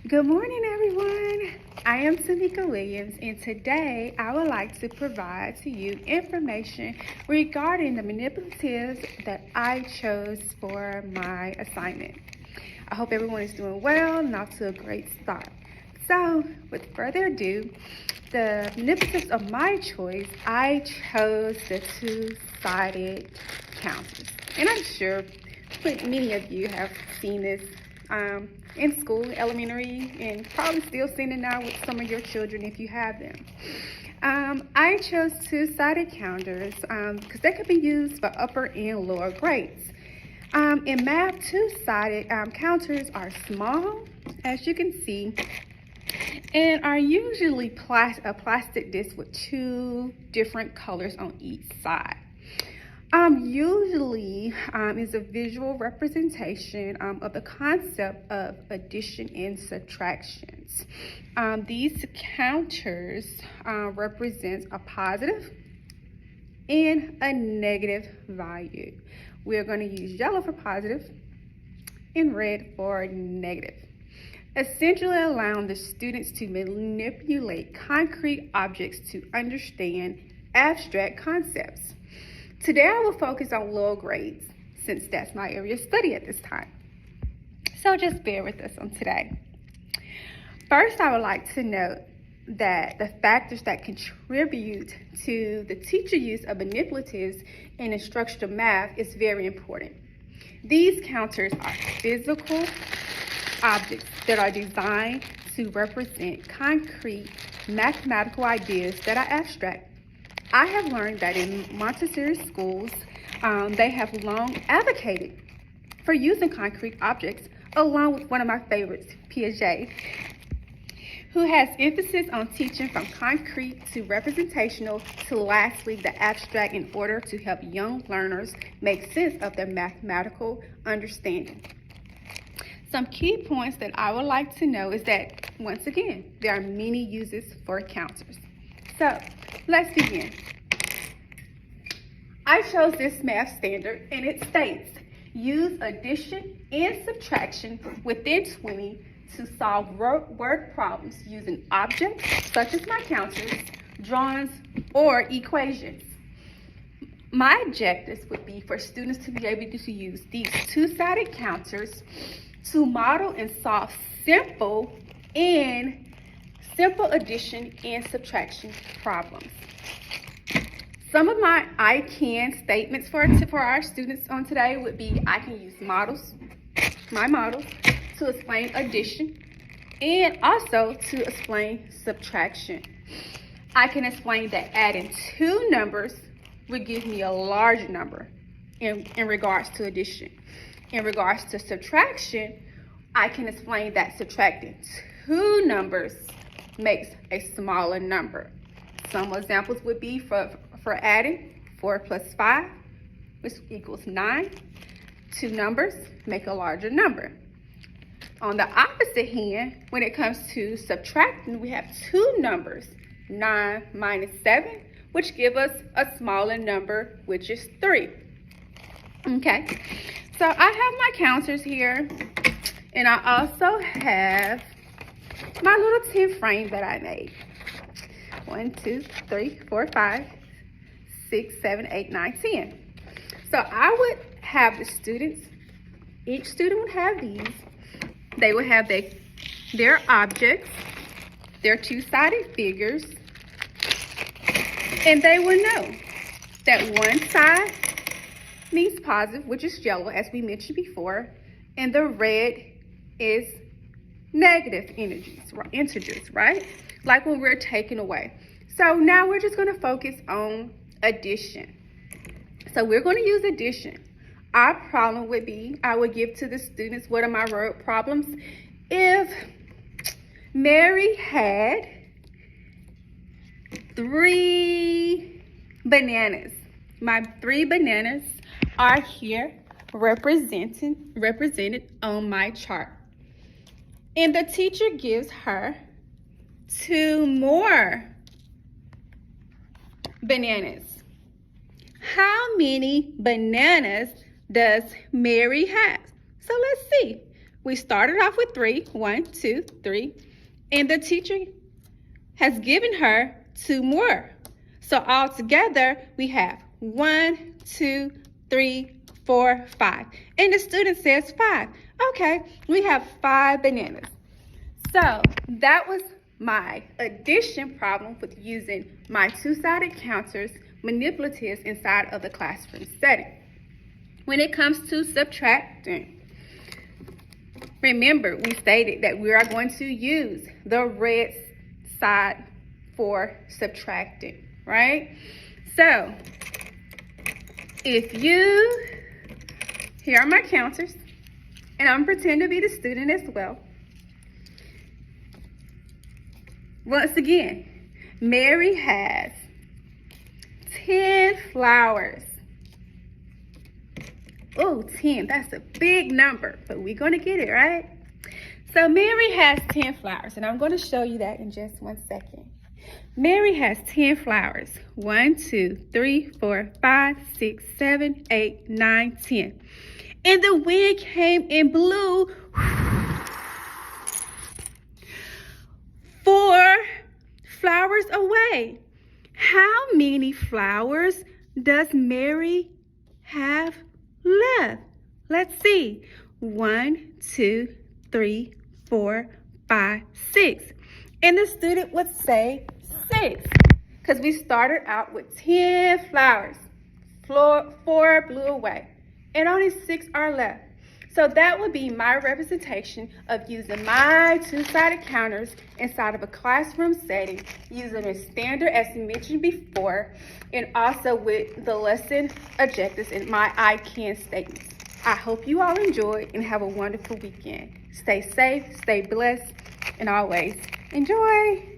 Good morning, everyone. I am Timika Williams, and today I would like to provide to you information regarding the manipulatives that I chose for my assignment. I hope everyone is doing well and off to a great start. So, with further ado, the manipulatives of my choice, I chose the two-sided counters. And I'm sure many of you have seen this in school, elementary, and probably still seeing it now with some of your children if you have them. I chose two-sided counters because they could be used for upper and lower grades. In math, two-sided counters are small, as you can see, and are usually a plastic disc with two different colors on each side. Usually is a visual representation of the concept of addition and subtractions. These counters represent a positive and a negative value. We're going to use yellow for positive and red for negative, essentially allowing the students to manipulate concrete objects to understand abstract concepts. Today I will focus on lower grades since that's my area of study at this time. So just bear with us on today. First, I would like to note that the factors that contribute to the teacher use of manipulatives in instructional math is very important. These counters are physical objects that are designed to represent concrete mathematical ideas that are abstract. I have learned that in Montessori schools, they have long advocated for using concrete objects, along with one of my favorites, Piaget, who has emphasis on teaching from concrete to representational to lastly the abstract in order to help young learners make sense of their mathematical understanding. Some key points that I would like to know is that, once again, there are many uses for counters. So, let's begin. I chose this math standard and it states, use addition and subtraction within 20 to solve word problems using objects such as my counters, drawings, or equations. My objectives would be for students to be able to use these two-sided counters to model and solve simple addition and subtraction problems. Some of my I can statements for our students on today would be I can use my models, to explain addition and also to explain subtraction. I can explain that adding two numbers would give me a large number in regards to addition. In regards to subtraction, I can explain that subtracting two numbers makes a smaller number. Some examples would be for adding 4 plus 5, which equals 9. Two numbers make a larger number. On the opposite hand, when it comes to subtracting, we have two numbers, 9 minus 7, which give us a smaller number, which is 3. Okay, so I have my counters here, and I also have my little 10 frame that I made. 1, 2, 3, 4, 5, 6, 7, 8, 9, 10. So I would have the students, each student would have these. They would have their objects, their two-sided figures, and they would know that one side means positive, which is yellow, as we mentioned before, and the red is negative integers, right? Like when we're taking away. So now we're just going to focus on addition. So we're going to use addition. Our problem would be, I would give to the students, what are my word problems? If Mary had 3 bananas, my 3 bananas are here represented on my chart. And the teacher gives her 2 more bananas. How many bananas does Mary have? So let's see. we started off with 3, 1, 2, 3, and the teacher has given her 2 more. So altogether, we have 1, 2, 3, 4, 5. And the student says 5. Okay, we have 5 bananas. So that was my addition problem with using my two-sided counters, manipulatives inside of the classroom setting. When it comes to subtracting, remember we stated that we are going to use the red side for subtracting, right? So here are my counters, and I'm pretending to be the student as well. Once again, Mary has 10 flowers. Oh, 10, that's a big number, but we're gonna get it, right? So Mary has 10 flowers, and I'm gonna show you that in just 1 second. Mary has 10 flowers. 1, 2, 3, 4, 5, 6, 7, 8, 9, 10. And the wind came and blew 4 flowers away. How many flowers does Mary have left? Let's see. 1, 2, 3, 4, 5, 6. And the student would say 6, because we started out with 10 flowers. 4 blew away, and only 6 are left. So that would be my representation of using my two-sided counters inside of a classroom setting, using a standard as mentioned before, and also with the lesson objectives and my I can statements. I hope you all enjoyed and have a wonderful weekend. Stay safe, stay blessed, and always enjoy.